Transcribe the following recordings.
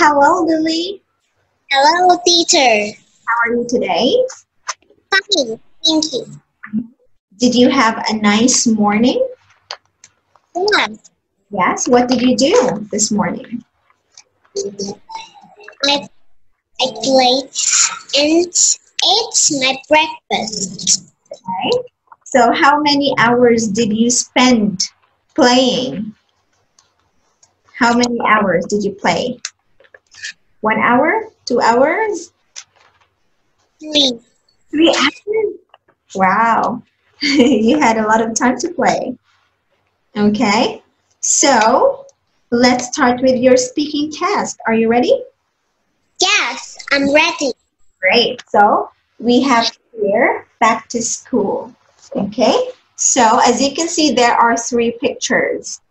Hello, Lily. Hello, teacher. How are you today? Fine, thank you. Did you have a nice morning? Yes, Yes. What did you do this morning? I, I played and ate my breakfast. Okay. So how many hours did you spend playing? How many hours did you play? 1 hour? 2 hours? 3. 3 hours? Wow. You had a lot of time to play. Okay. So let's start with your speaking test. Are you ready? Yes, I'm ready. Great. So we have here back to school. Okay. So as you can see, there are 3 pictures.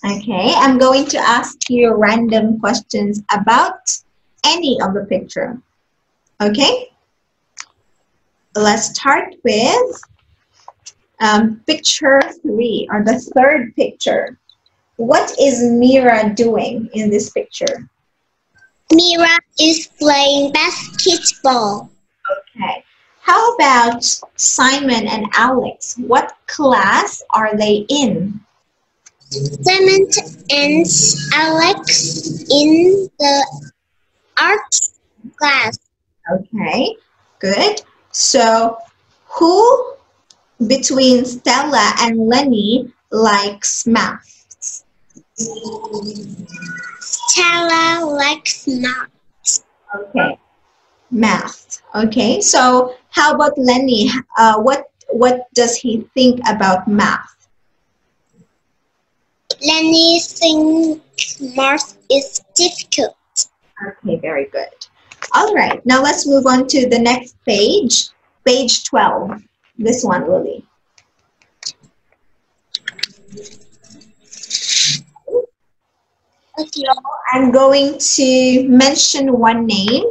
Okay. I'm going to ask you random questions about any of the picture. Okay. Let's start with picture 3 or the third picture. What is Mira doing in this picture? Mira is playing basketball. Okay. How about Simon and Alex? What class are they in? Simon and Alex in the art class. Okay, good. So, who between Stella and Lenny likes maths? Stella likes math. Okay, math. Okay, so how about Lenny? What does he think about math? Lenny thinks math is difficult. Okay, very good. All right, now let's move on to the next page, page 12. This one, Lily. Okay. I'm going to mention one name.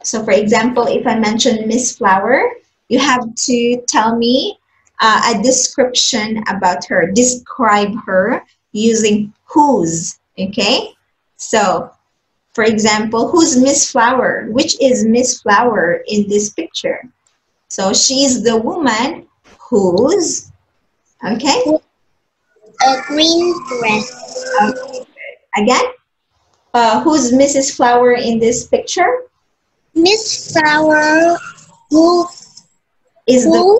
So for example, if I mention Miss Flower, you have to tell me a description about her. Describe her using whose, okay? So for example, who's Miss Flower? Which is Miss Flower in this picture? So she's the woman who's, okay? A green dress. Okay. Again, who's Mrs. Flower in this picture? Miss Flower, who Is the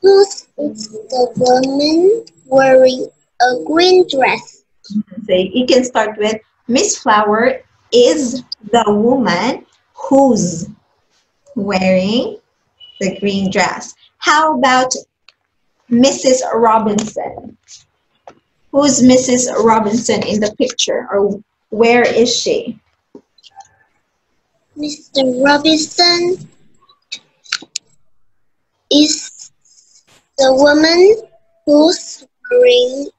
who's the woman wearing a green dress? so you can start with Miss Flower is the woman who's wearing the green dress. How about Mrs. Robinson? Who's Mrs. Robinson in the picture, or where is she? Mr. Robinson is the woman who's wearing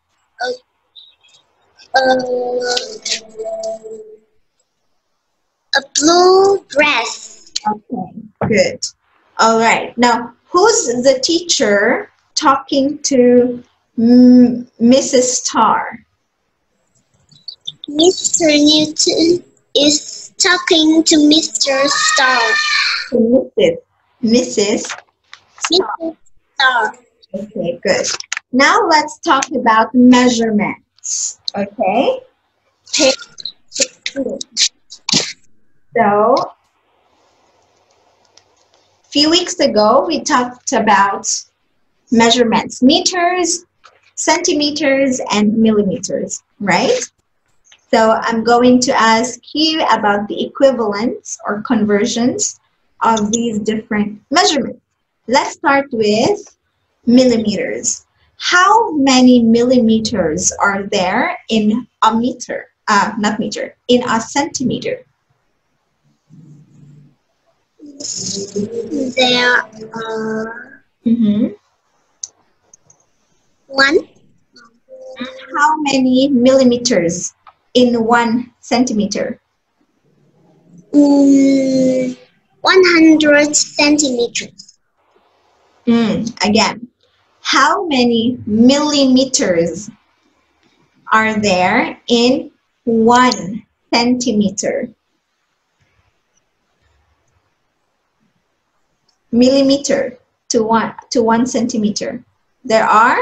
a blue dress. Okay, good. All right. Now, who's the teacher talking to Mrs. Starr? Mr. Newton is talking to Mr. Star. Mrs. Starr. Mrs. Star. Okay, good. Now let's talk about measurements. Okay. Page 16. So, a few weeks ago, we talked about measurements, meters, centimeters, and millimeters, right? So I'm going to ask you about the equivalents or conversions of these different measurements. Let's start with millimeters. How many millimeters are there in a meter? Not meter, in a centimeter? There are one. How many millimeters in 1 centimeter? 100 centimeters. Again, how many millimeters are there in 1 centimeter? Millimeter to one centimeter. There are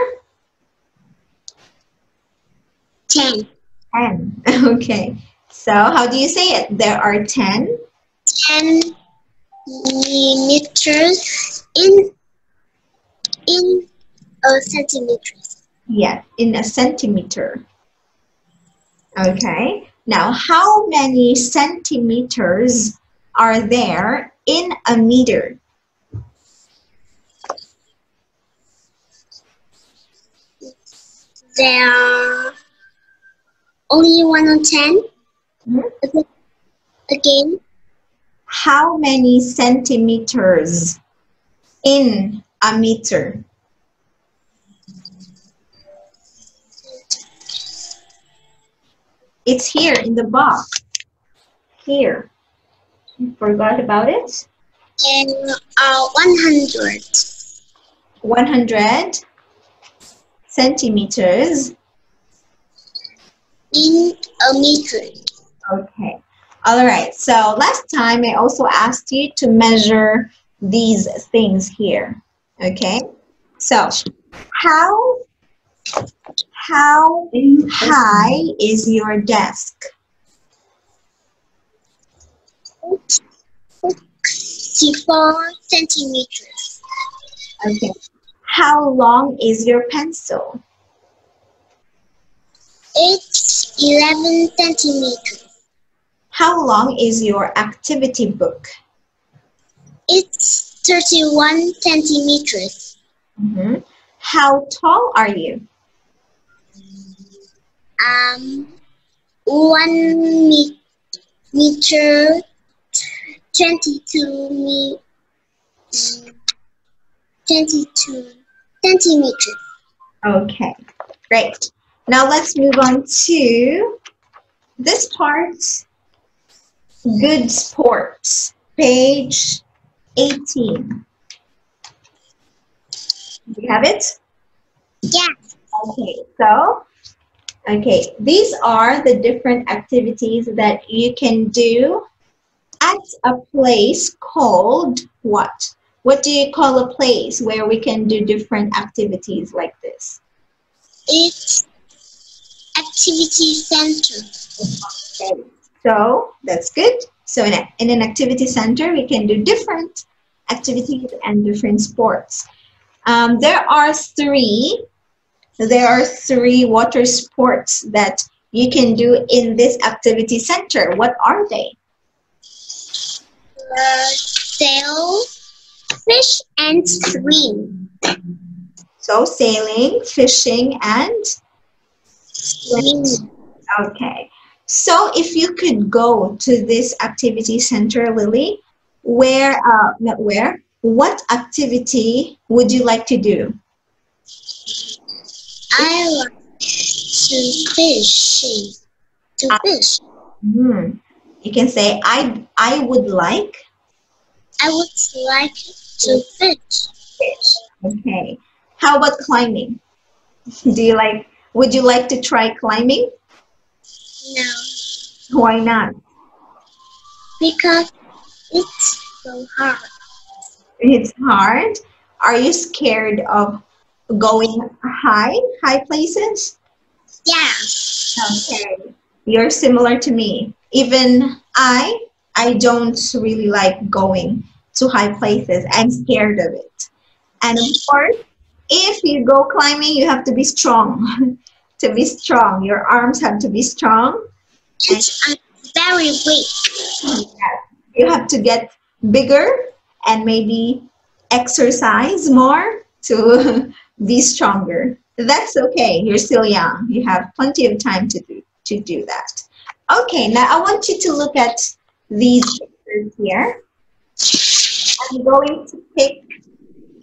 10. 10. Okay. So how do you say it? There are 10. 10 millimeters in a centimeter. Yes, in a centimeter. Okay. Now, how many centimeters are there in a meter? There are only 1 on 10. Hmm? Again, How many centimeters in a meter? It's here in the box. Here. You forgot about it? and 100 100 centimeters. in a meter. Okay. All right. So last time I also asked you to measure these things here. Okay. So how high is your desk? 64 centimeters. Okay. How long is your pencil? It's 11 centimeters. How long is your activity book? It's 31 centimeters. Mhm. How tall are you? 1 meter 22 centimeters. Okay, great. Now let's move on to this part, good sports, page 18. Do you have it? Yeah. Okay, these are the different activities that you can do at a place called what? What do you call a place where we can do different activities like this? It's activity center. Okay, so that's good. So in an activity center, we can do different activities and different sports. There are three water sports that you can do in this activity center. What are they? Sail, fish, and swim. So sailing, fishing, and Swim. okay. So if you could go to this activity center, Lily, not where, what activity would you like to do? I like to fish. To fish. Hmm. You can say, I would like I would like to fish. fish. Okay. How about climbing? Would you like to try climbing? No, Why not? because it's so hard. It's hard. Are you scared of going high places? Yeah. Okay. You're similar to me. Even I don't really like going to high places. I'm scared of it. And of course, if you go climbing, you have to be strong. To be strong, your arms have to be strong. And I'm very weak. you have to get bigger and maybe exercise more to be stronger. That's okay. You're still young. You have plenty of time to do that. Okay, now I want you to look at these pictures here. I'm going to pick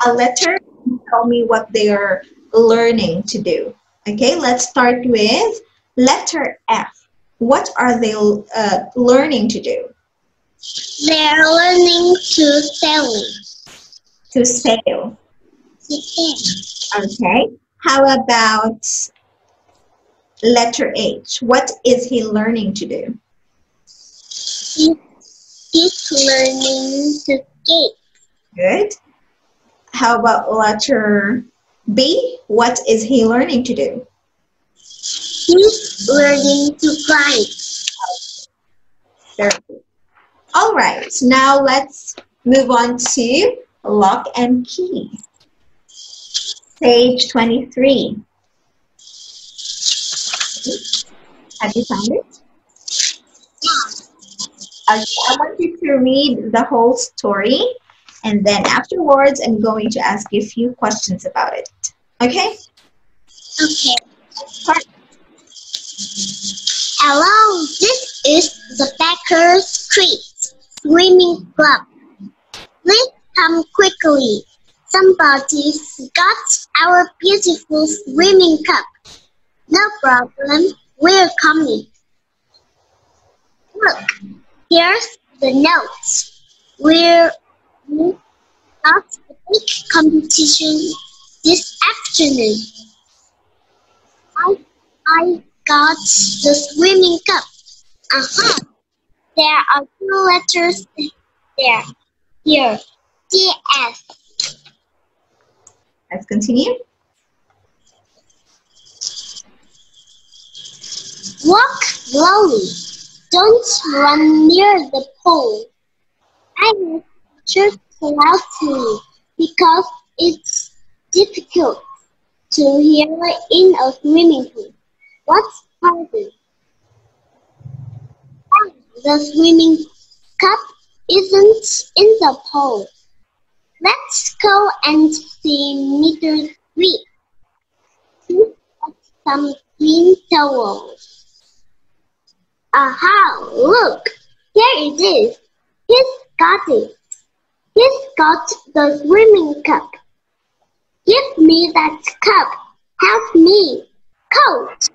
a letter and tell me what they are learning to do. Okay, let's start with letter F. What are they learning to do? They're learning to sail. To sail. Okay. How about letter H? What is he learning to do? He, he's learning to skate. Good. How about letter B? What is he learning to do? He's learning to fly. Very good. All right, now let's move on to lock and key. Page 23. Have you found it? Okay, I want you to read the whole story, and then afterwards I'm going to ask you a few questions about it. Okay? Okay. Start. Hello, this is the Baker Street Swimming Club. Please come quickly. Somebody's got our beautiful swimming cup. No problem, we're coming. Look, here's the notes. We're got a big competition this afternoon. I got the swimming cup. There are 2 letters there. Here. DS. Let's continue. Walk slowly. Don't run near the pole. I have just loudly because it's difficult to hear in a swimming pool. What's harder? The swimming cup isn't in the pole. Let's go and see meter 3. He's got some clean towels. Aha! Look! Here it is. He's got it. He's got the swimming cup. Give me that cup. Help me. Coach.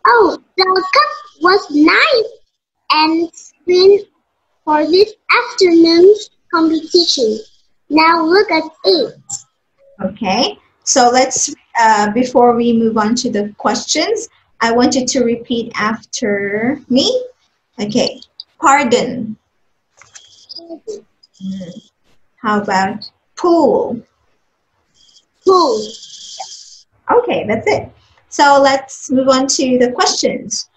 Oh, the cup was nice and clean for this afternoon's competition. Now look at it. Okay, so let's, before we move on to the questions, I want you to repeat after me. Okay, pardon. How about pool? Pool. Okay, that's it. So let's move on to the questions.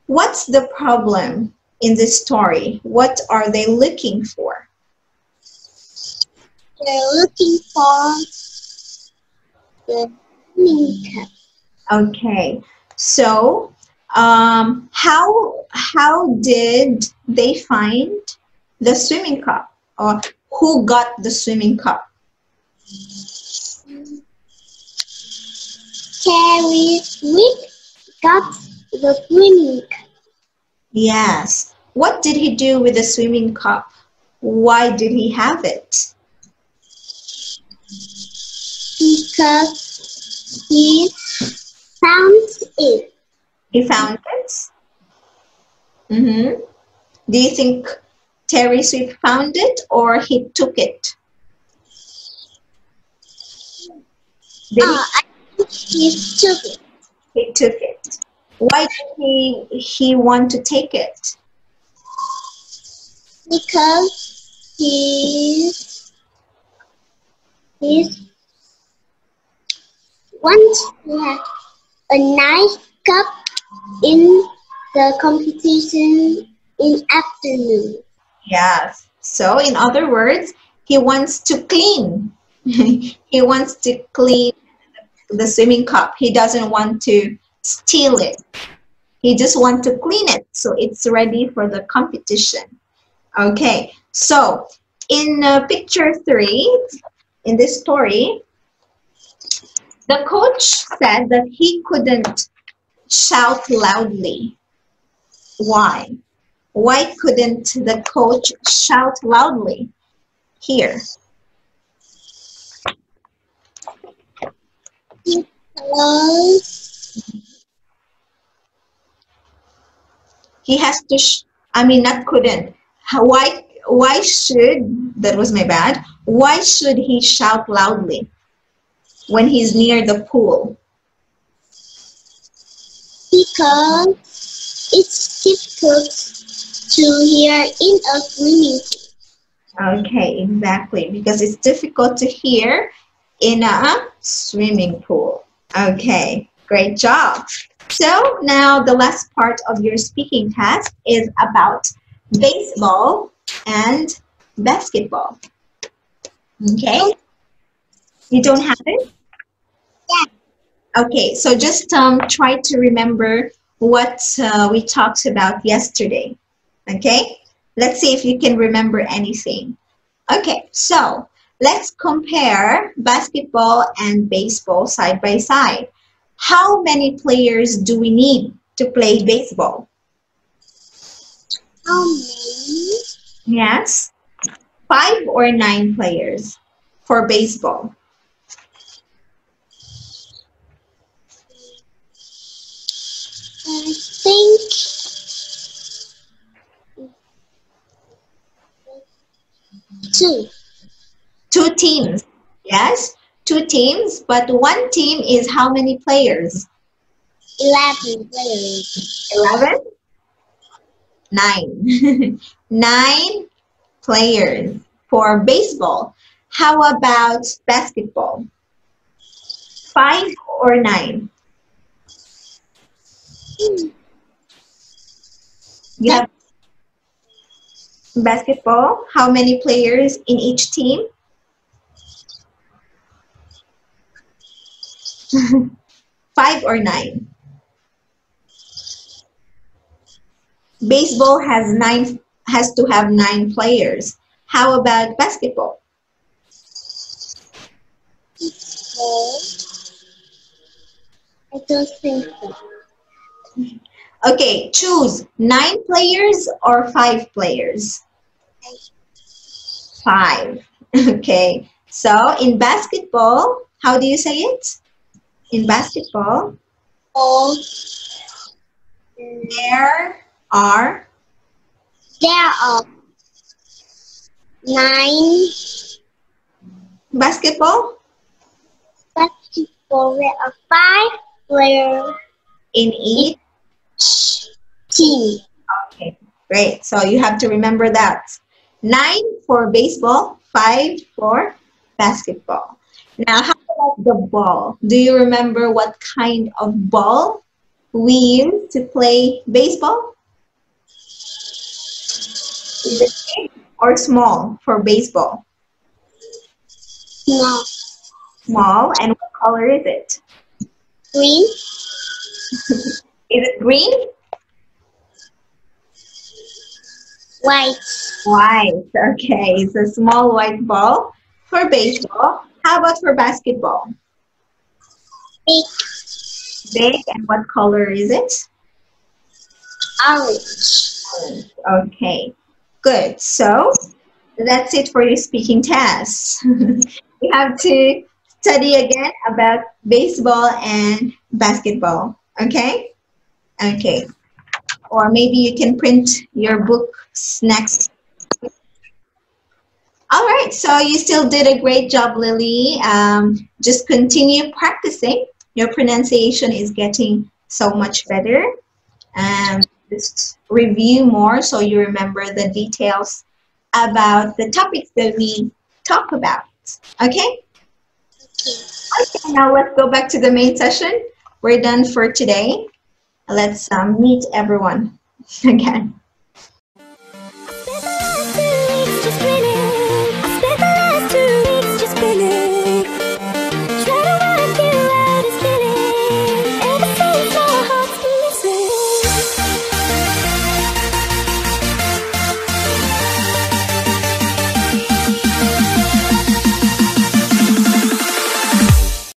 What's the problem in this story? What are they looking for? They're looking for the swimming cup. Okay, so how did they find the swimming cup, or who got the swimming cup? Terry Swift got the swimming cup. Yes. What did he do with the swimming cup? Why did he have it? Because he found it. He found it? Mm-hmm. Do you think Terry Swift found it or he took it? I think he took it. He took it. Why did he want to take it? Because he wants to have a nice cup in the competition in afternoon. Yes. So in other words, he wants to clean. He wants to clean the swimming cup. He doesn't want to steal it. He just wants to clean it so it's ready for the competition. Okay. So in picture 3, in this story, the coach said that he couldn't shout loudly. Why? Why couldn't the coach shout loudly? Here. Because He has to, not couldn't. Why should, that was my bad, why should he shout loudly when he's near the pool? because it's difficult to hear in a swimming pool. Okay, exactly, because it's difficult to hear in a swimming pool. Okay, great job. So now the last part of your speaking task is about baseball and basketball. Okay, you don't have it? Yeah. Okay, so just try to remember what we talked about yesterday. Okay, let's see if you can remember anything. Okay, so let's compare basketball and baseball side by side. How many players do we need to play baseball? How many? Yes, 5 or 9 players for baseball. I think 2. 2 teams. Yes, 2 teams, but one team is how many players? 11 players. 11? 9. 9 players for baseball. How about basketball? 5 or 9? You have basketball. How many players in each team? 5 or 9? Baseball has to have 9 players. How about basketball? 4. I don't think so. Okay, choose 9 players or 5 players. 5. Okay, so in basketball, how do you say it? In basketball, All there are there are 9 basketball basketball. There are 5 players in in each. each team. Okay, great. So you have to remember that. 9 for baseball, 5 for basketball. Now, how about the ball? Do you remember what kind of ball we use to play baseball? Is it big or small for baseball? No, Small. And what color is it? green, Is it green? white, White. Okay, it's a small white ball for baseball. How about for basketball? big, Big. And what color is it? orange. Okay, good. So that's it for your speaking test. You have to study again about baseball and basketball. Okay? Okay. Or maybe you can print your books next. All right. So you still did a great job, Lily. Just continue practicing. Your pronunciation is getting so much better. Just review more so you remember the details about the topics that we talk about. Okay? Okay, now let's go back to the main session. We're done for today. Let's meet everyone again.